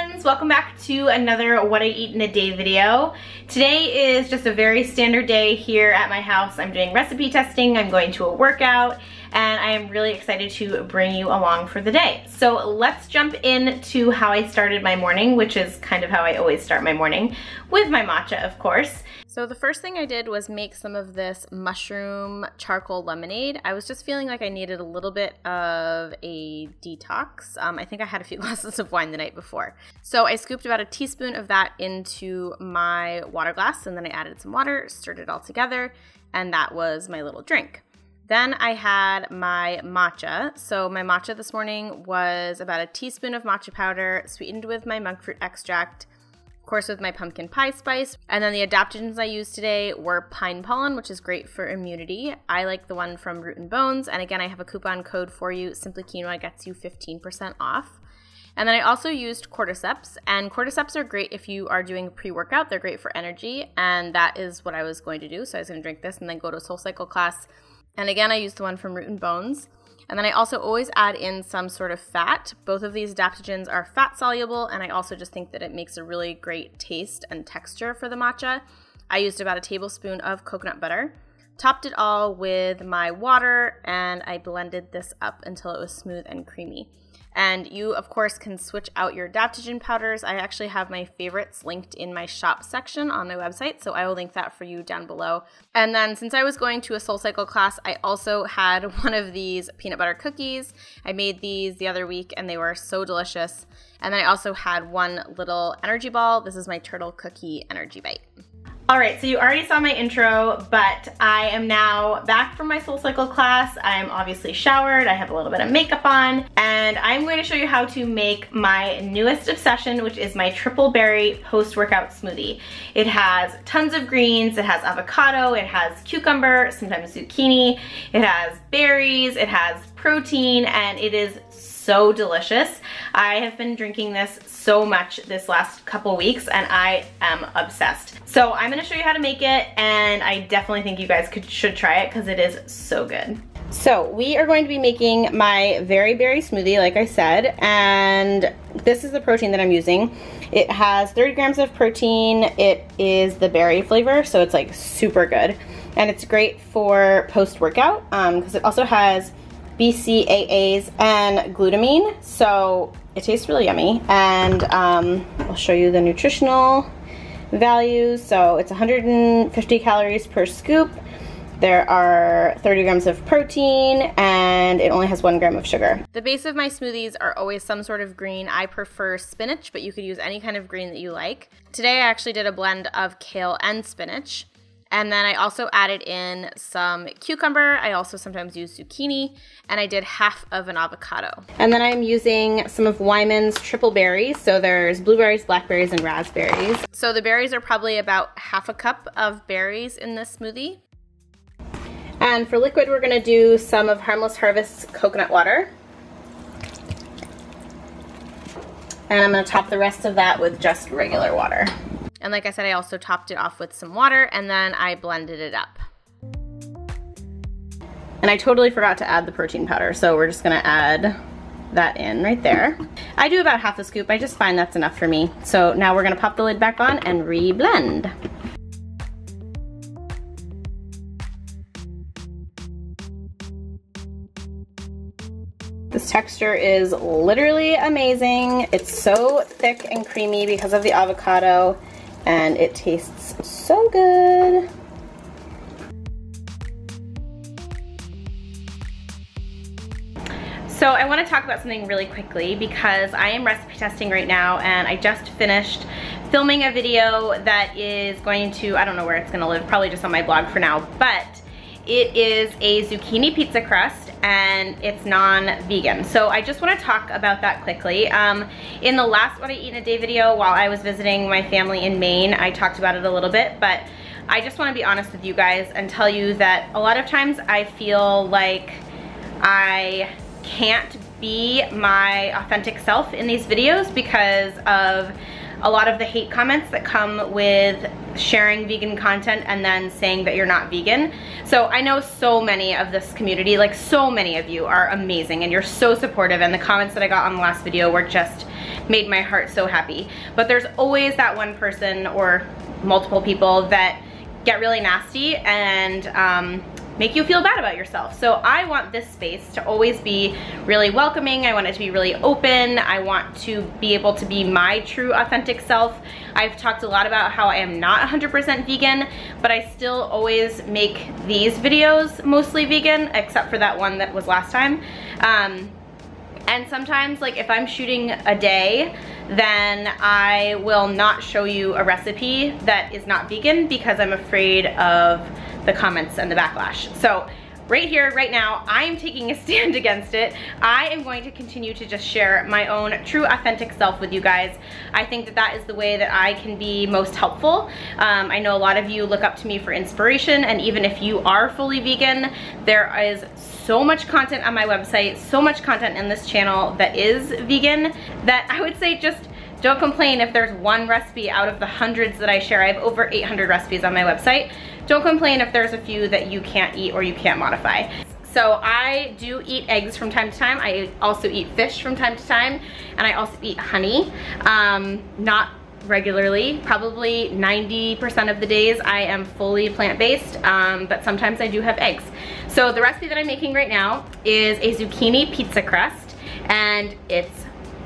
friends, welcome back to another What I Eat in a Day video. Today is just a very standard day here at my house. I'm doing recipe testing, I'm going to a workout, and I am really excited to bring you along for the day. So let's jump into how I started my morning, which is kind of how I always start my morning, with my matcha, of course. So the first thing I did was make some of this mushroom charcoal lemonade. I was just feeling like I needed a little bit of a detox. I think I had a few glasses of wine the night before. So I scooped about a teaspoon of that into my water glass, and then I added some water, stirred it all together, and that was my little drink. Then I had my matcha. So my matcha this morning was about a teaspoon of matcha powder, sweetened with my monk fruit extract, of course with my pumpkin pie spice. And then the adaptogens I used today were pine pollen, which is great for immunity. I like the one from Root & Bones. And again, I have a coupon code for you. Simply Quinoa gets you 15% off. And then I also used cordyceps, and cordyceps are great if you are doing pre-workout. They're great for energy, and that is what I was going to do. So I was going to drink this and then go to a SoulCycle class. And again, I used the one from Root & Bones. And then I also always add in some sort of fat. Both of these adaptogens are fat soluble, and I also just think that it makes a really great taste and texture for the matcha. I used about a tablespoon of coconut butter, topped it all with my water, and I blended this up until it was smooth and creamy. And you, of course, can switch out your adaptogen powders. I actually have my favorites linked in my shop section on my website, so I will link that for you down below. And then since I was going to a SoulCycle class, I also had one of these peanut butter cookies. I made these the other week, and they were so delicious. And then I also had one little energy ball. This is my turtle cookie energy bite. All right, so you already saw my intro, but I am now back from my SoulCycle class. I'm obviously showered, I have a little bit of makeup on, and I'm going to show you how to make my newest obsession, which is my triple berry post-workout smoothie. It has tons of greens, it has avocado, it has cucumber, sometimes zucchini, it has berries, it has protein, and it is so delicious. I have been drinking this so much this last couple weeks, and I am obsessed. So I'm gonna show you how to make it, and I definitely think you guys should try it because it is so good. So we are going to be making my very berry smoothie, like I said, and this is the protein that I'm using. It has 30 grams of protein. It is the berry flavor, so it's like super good. And it's great for post-workout because it also has BCAAs and glutamine, so it tastes really yummy. And I'll show you the nutritional values. So it's 150 calories per scoop. There are 30 grams of protein, and it only has 1 gram of sugar. The base of my smoothies are always some sort of green. I prefer spinach, but you could use any kind of green that you like. Today I actually did a blend of kale and spinach. And then I also added in some cucumber. I also sometimes use zucchini, and I did half of an avocado. And then I'm using some of Wyman's triple berries. So there's blueberries, blackberries, and raspberries. So the berries are probably about half a cup of berries in this smoothie. And for liquid, we're gonna do some of Harmless Harvest's coconut water. And I'm gonna top the rest of that with just regular water. And like I said, I also topped it off with some water, and then I blended it up. And I totally forgot to add the protein powder, so we're just gonna add that in right there. I do about half a scoop. I just find that's enough for me. So now we're gonna pop the lid back on and re-blend. This texture is literally amazing. It's so thick and creamy because of the avocado, and it tastes so good. So I want to talk about something really quickly because I am recipe testing right now, and I just finished filming a video that is going to, I don't know where it's going to live, probably just on my blog for now, but it is a zucchini pizza crust, and it's non-vegan. So I just want to talk about that quickly. In the last What I Eat in a Day video, while I was visiting my family in Maine, I talked about it a little bit, but I just want to be honest with you guys and tell you that a lot of times I feel like I can't be my authentic self in these videos because of a lot of the hate comments that come with sharing vegan content and then saying that you're not vegan. So I know so many of this community, like so many of you are amazing and you're so supportive, and the comments that I got on the last video were just made my heart so happy. But there's always that one person or multiple people that get really nasty and make you feel bad about yourself. So I want this space to always be really welcoming. I want it to be really open. I want to be able to be my true authentic self. I've talked a lot about how I am not 100% vegan, but I still always make these videos mostly vegan, except for that one that was last time. And sometimes, like if I'm shooting a day, then I will not show you a recipe that is not vegan because I'm afraid of the comments and the backlash. So right here, right now, I am taking a stand against it. I am going to continue to just share my own true authentic self with you guys. I think that that is the way that I can be most helpful. I know a lot of you look up to me for inspiration, and even if you are fully vegan, there is so much content on my website, so much content in this channel that is vegan, that I would say just don't complain if there's one recipe out of the hundreds that I share. I have over 800 recipes on my website. Don't complain if there's a few that you can't eat or you can't modify. So I do eat eggs from time to time. I also eat fish from time to time, and I also eat honey. Not regularly, probably 90% of the days I am fully plant-based, but sometimes I do have eggs. So the recipe that I'm making right now is a zucchini pizza crust, and it's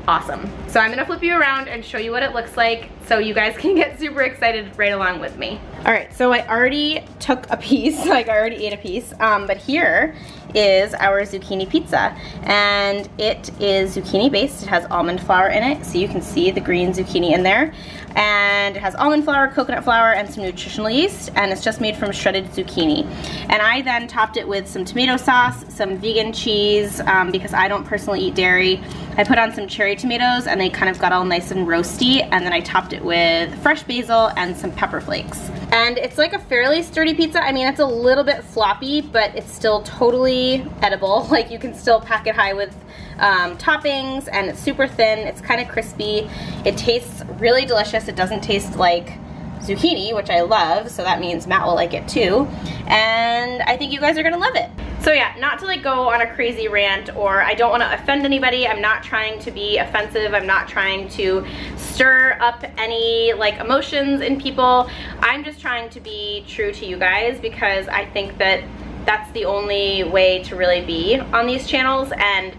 awesome. So I'm gonna flip you around and show you what it looks like so you guys can get super excited right along with me. All right, so I already took a piece, like I already ate a piece, but here is our zucchini pizza, and it is zucchini based. It has almond flour in it, so you can see the green zucchini in there, and it has almond flour, coconut flour, and some nutritional yeast, and it's just made from shredded zucchini. And I then topped it with some tomato sauce, some vegan cheese, because I don't personally eat dairy. I put on some cherry tomatoes, and they kind of got all nice and roasty, and then I topped it with fresh basil and some pepper flakes. And it's like a fairly sturdy pizza. I mean, it's a little bit floppy, but it's still totally edible. Like, you can still pack it high with toppings, and it's super thin. It's kind of crispy. It tastes really delicious. It doesn't taste like zucchini, which I love, so that means Matt will like it too. And I think you guys are gonna love it. So yeah, not to like go on a crazy rant, or I don't want to offend anybody. I'm not trying to be offensive. I'm not trying to stir up any like emotions in people. I'm just trying to be true to you guys, because I think that that's the only way to really be on these channels, and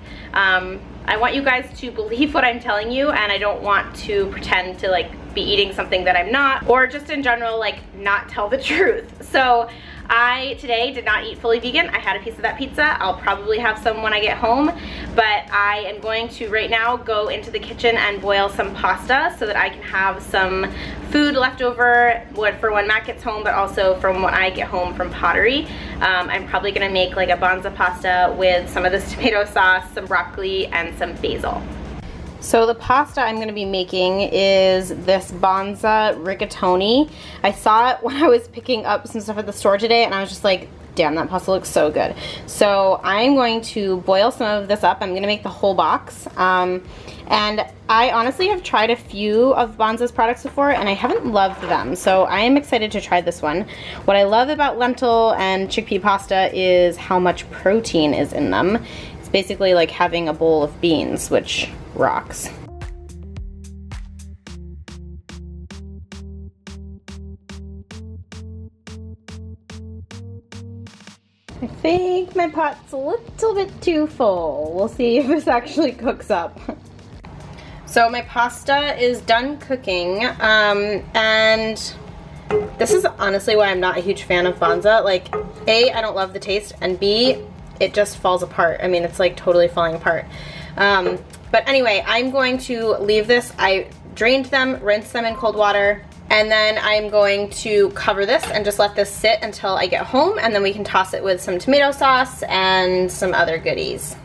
I want you guys to believe what I'm telling you, and I don't want to pretend to like be eating something that I'm not, or just in general like not tell the truth. So I today did not eat fully vegan. I had a piece of that pizza. I'll probably have some when I get home, but I am going to right now go into the kitchen and boil some pasta so that I can have some food left over for when Matt gets home, but also from when I get home from pottery. I'm probably gonna make like a banza pasta with some of this tomato sauce, some broccoli, and some basil. So the pasta I'm going to be making is this banza rigatoni. I saw it when I was picking up some stuff at the store today, and I was just like, damn, that pasta looks so good. So I'm going to boil some of this up. I'm going to make the whole box. And I honestly have tried a few of Banza's products before, and I haven't loved them. So I am excited to try this one. What I love about lentil and chickpea pasta is how much protein is in them. It's basically like having a bowl of beans, which rocks. I think my pot's a little bit too full. We'll see if this actually cooks up. So my pasta is done cooking, and this is honestly why I'm not a huge fan of Banza. Like, A, I don't love the taste, and B, it just falls apart. I mean, it's like totally falling apart. But anyway, I'm going to leave this. I drained them, rinsed them in cold water, and then I'm going to cover this and just let this sit until I get home, and then we can toss it with some tomato sauce and some other goodies.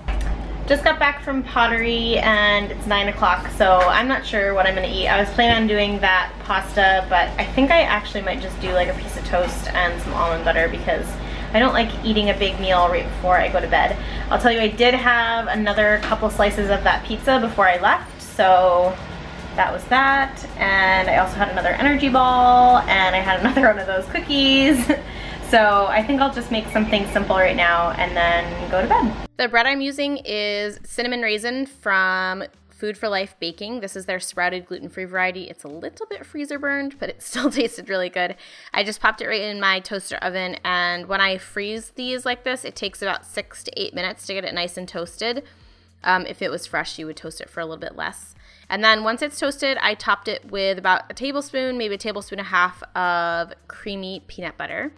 Just got back from pottery, and it's 9 o'clock, so I'm not sure what I'm gonna eat. I was planning on doing that pasta, but I think I actually might just do like a piece of toast and some almond butter, because I don't like eating a big meal right before I go to bed. I'll tell you, I did have another couple slices of that pizza before I left, so that was that. And I also had another energy ball, and I had another one of those cookies. So I think I'll just make something simple right now and then go to bed. The bread I'm using is cinnamon raisin from Food for Life Baking. This is their sprouted gluten-free variety. It's a little bit freezer burned, but it still tasted really good. I just popped it right in my toaster oven, and when I freeze these like this, it takes about 6 to 8 minutes to get it nice and toasted. If it was fresh, you would toast it for a little bit less. And then once it's toasted, I topped it with about a tablespoon, maybe a tablespoon and a half of creamy peanut butter.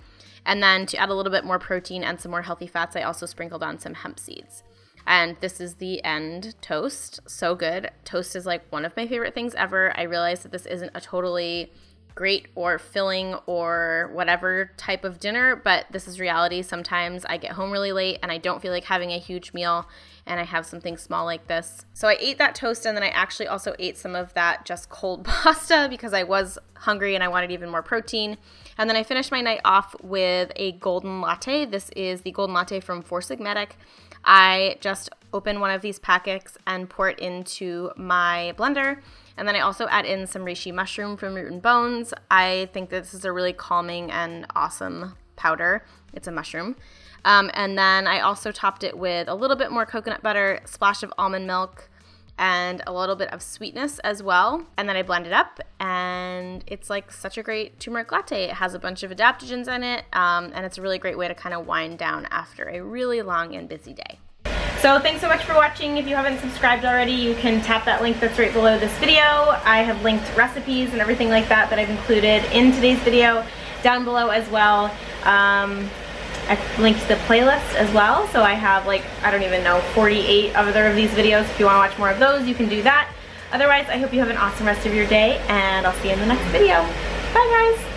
And then to add a little bit more protein and some more healthy fats, I also sprinkled on some hemp seeds. And this is the end toast. So good. Toast is like one of my favorite things ever. I realize that this isn't a totally great or filling or whatever type of dinner, but this is reality. Sometimes I get home really late and I don't feel like having a huge meal, and I have something small like this. So I ate that toast, and then I actually also ate some of that just cold pasta because I was hungry and I wanted even more protein. And then I finished my night off with a golden latte. This is the golden latte from Four Sigmatic. I just open one of these packets and pour it into my blender. And then I also add in some reishi mushroom from Root and Bones. I think that this is a really calming and awesome powder. It's a mushroom. And then I also topped it with a little bit more coconut butter, a splash of almond milk, and a little bit of sweetness as well. And then I blend it up, and it's like such a great turmeric latte. It has a bunch of adaptogens in it, and it's a really great way to kind of wind down after a really long and busy day. So thanks so much for watching. If you haven't subscribed already, you can tap that link that's right below this video. I have linked recipes and everything like that that I've included in today's video down below as well. I've linked the playlist as well, so I have like, I don't even know, 48 other of these videos. If you want to watch more of those, you can do that. Otherwise, I hope you have an awesome rest of your day, and I'll see you in the next video. Bye guys!